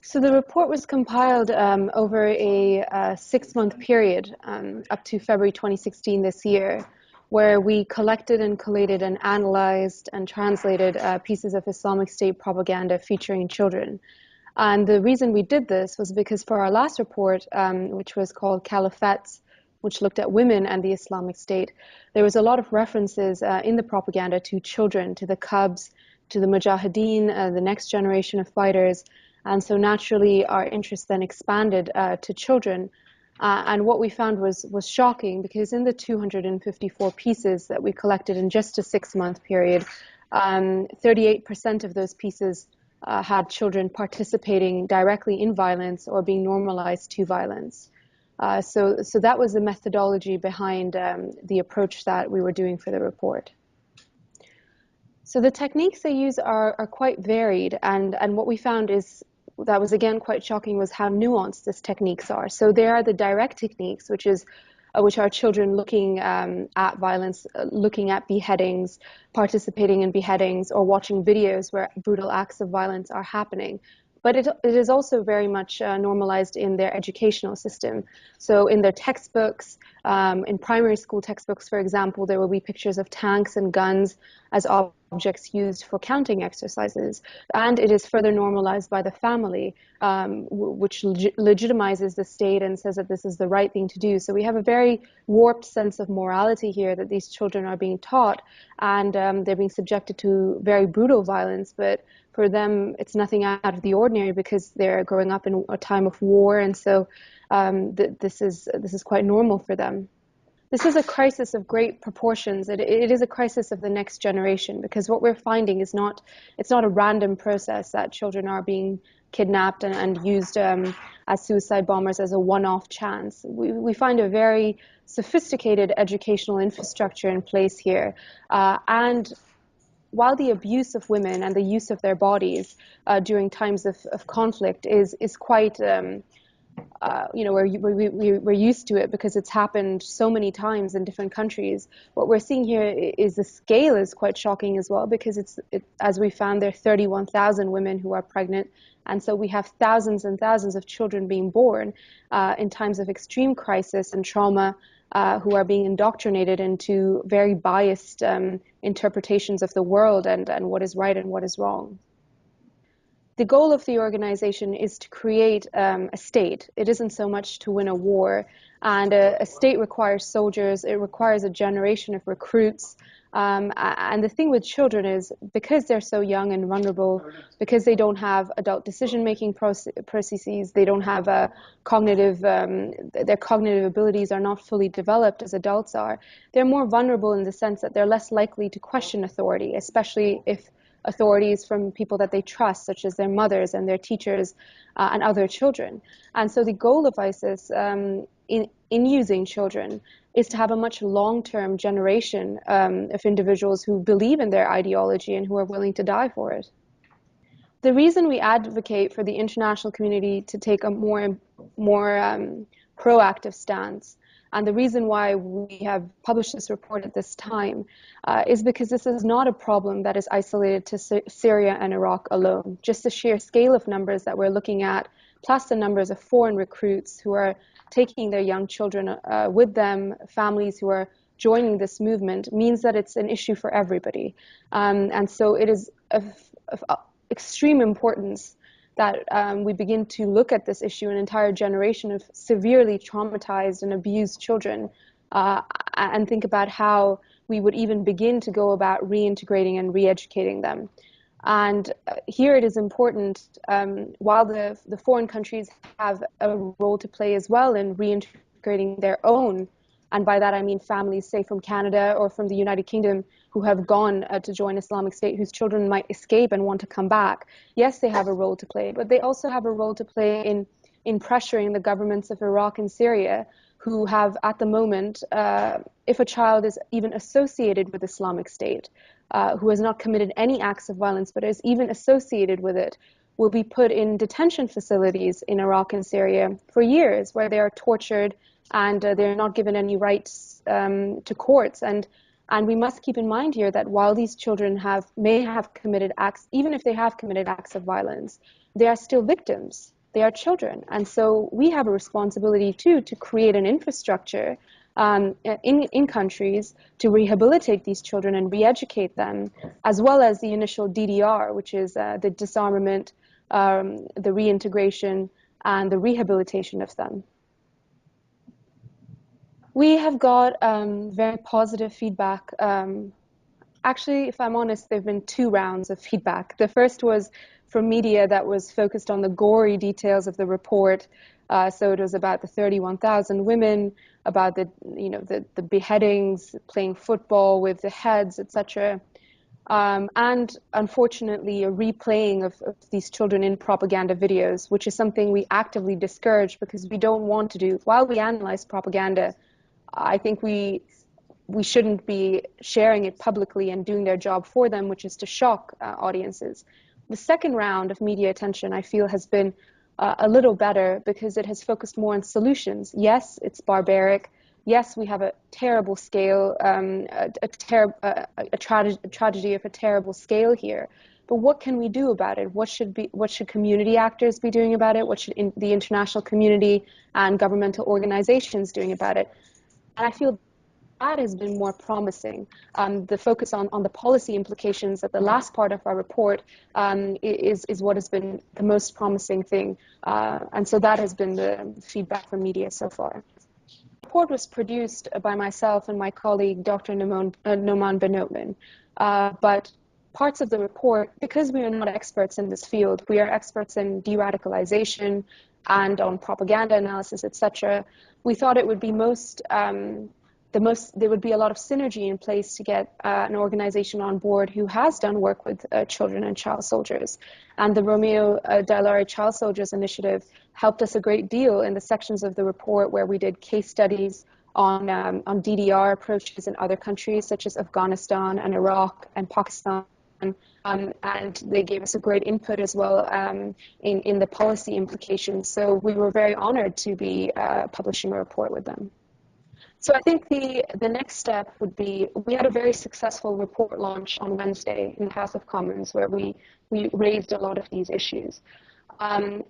So the report was compiled over a 6-month period up to February 2016 this year, where we collected and collated and analyzed and translated pieces of Islamic State propaganda featuring children. And the reason we did this was because for our last report, which was called Caliphate, which looked at women and the Islamic State, there was a lot of references in the propaganda to children, to the cubs, to the mujahideen, the next generation of fighters. And so naturally, our interest then expanded to children. And what we found was shocking, because in the 254 pieces that we collected in just a 6-month period, 38% of those pieces had children participating directly in violence or being normalized to violence. So that was the methodology behind the approach that we were doing for the report. So the techniques they use are quite varied, and what we found is that was again quite shocking was how nuanced these techniques are. So there are the direct techniques, which are children looking at violence, looking at beheadings, participating in beheadings, or watching videos where brutal acts of violence are happening. But it is also very much normalized in their educational system. So in their textbooks, in primary school textbooks, for example, there will be pictures of tanks and guns as objects used for counting exercises. And it is further normalized by the family, which legitimizes the state and says that this is the right thing to do. So we have a very warped sense of morality here that these children are being taught, and they're being subjected to very brutal violence. But for them, it's nothing out of the ordinary because they're growing up in a time of war, and so this is quite normal for them. This is a crisis of great proportions. It is a crisis of the next generation, because what we're finding is it's not a random process that children are being kidnapped and used as suicide bombers as a one-off chance. We find a very sophisticated educational infrastructure in place here, and while the abuse of women and the use of their bodies during times of conflict is quite, we're used to it because it's happened so many times in different countries. What we're seeing here is the scale is quite shocking as well, because as we found, there are 31,000 women who are pregnant, and so we have thousands and thousands of children being born in times of extreme crisis and trauma, who are being indoctrinated into very biased interpretations of the world and what is right and what is wrong. The goal of the organization is to create a state. It isn't so much to win a war. And a state requires soldiers. It requires a generation of recruits. And the thing with children is, because they're so young and vulnerable, because they don't have adult decision-making processes, they don't have their cognitive abilities are not fully developed as adults are, they're more vulnerable in the sense that they're less likely to question authority, especially if authorities from people that they trust, such as their mothers and their teachers and other children. And so the goal of ISIS in using children is to have a much long-term generation of individuals who believe in their ideology and who are willing to die for it. The reason we advocate for the international community to take a more proactive stance, and the reason why we have published this report at this time, is because this is not a problem that is isolated to Syria and Iraq alone. Just the sheer scale of numbers that we're looking at, plus the numbers of foreign recruits who are taking their young children with them, families who are joining this movement, means that it's an issue for everybody. And so it is of extreme importance that we begin to look at this issue, an entire generation of severely traumatized and abused children, and think about how we would even begin to go about reintegrating and re-educating them. And here it is important, while the foreign countries have a role to play as well in reintegrating their own, and by that I mean families, say, from Canada or from the United Kingdom who have gone to join Islamic State, whose children might escape and want to come back. Yes, they have a role to play, but they also have a role to play in pressuring the governments of Iraq and Syria, who have, at the moment, if a child is even associated with Islamic State, who has not committed any acts of violence, but is even associated with it, will be put in detention facilities in Iraq and Syria for years, where they are tortured and they're not given any rights to courts. And we must keep in mind here that while these children may have committed acts, even if they have committed acts of violence, they are still victims. They are children. And so we have a responsibility too to create an infrastructure in countries to rehabilitate these children and re-educate them, as well as the initial DDR, which is the disarmament, the reintegration, and the rehabilitation of them. We have got very positive feedback. Actually, if I'm honest, there have been 2 rounds of feedback. The first was from media that was focused on the gory details of the report. So it was about the 31,000 women, about the beheadings, playing football with the heads, etc. And unfortunately, a replaying of these children in propaganda videos, which is something we actively discourage because we don't want to do. While we analyze propaganda, I think we shouldn't be sharing it publicly and doing their job for them, which is to shock audiences. The second round of media attention, I feel, has been a little better because it has focused more on solutions. Yes, it's barbaric. Yes, we have a terrible scale, a tragedy of a terrible scale here. But what can we do about it? What should community actors be doing about it? What should the international community and governmental organizations doing about it? And I feel that has been more promising. The focus on the policy implications at the last part of our report is what has been the most promising thing. And so that has been the feedback from media so far. The report was produced by myself and my colleague, Dr. Noman Ben-Notman. But parts of the report, because we are not experts in this field, we are experts in de-radicalization and on propaganda analysis, etc. We thought it would be there would be a lot of synergy in place to get an organization on board who has done work with children and child soldiers. And the Romeo Dallaire Child Soldiers Initiative helped us a great deal in the sections of the report where we did case studies on DDR approaches in other countries such as Afghanistan and Iraq and Pakistan. And they gave us a great input as well in the policy implications. So we were very honored to be publishing a report with them. So I think the next step would be, we had a very successful report launch on Wednesday in the House of Commons where we raised a lot of these issues. And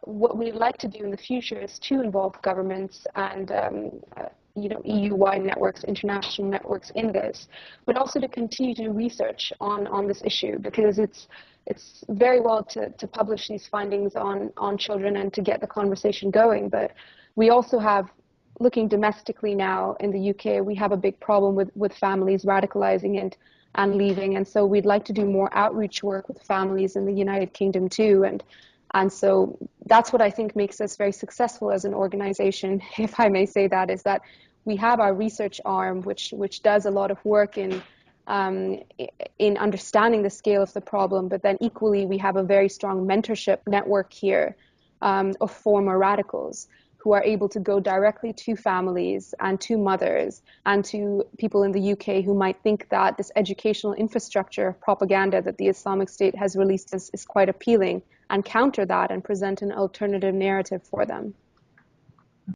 what we'd like to do in the future is to involve governments and EU-wide networks, international networks in this, but also to continue to do research on this issue, because it's very well to publish these findings on children and to get the conversation going, but we also have, looking domestically now in the UK, we have a big problem with families radicalizing and leaving, and so we'd like to do more outreach work with families in the United Kingdom too, and so that's what I think makes us very successful as an organization, if I may say that, is that we have our research arm, which does a lot of work in understanding the scale of the problem, but then equally we have a very strong mentorship network here of former radicals who are able to go directly to families and to mothers and to people in the UK who might think that this educational infrastructure of propaganda that the Islamic State has released is quite appealing, and counter that and present an alternative narrative for them.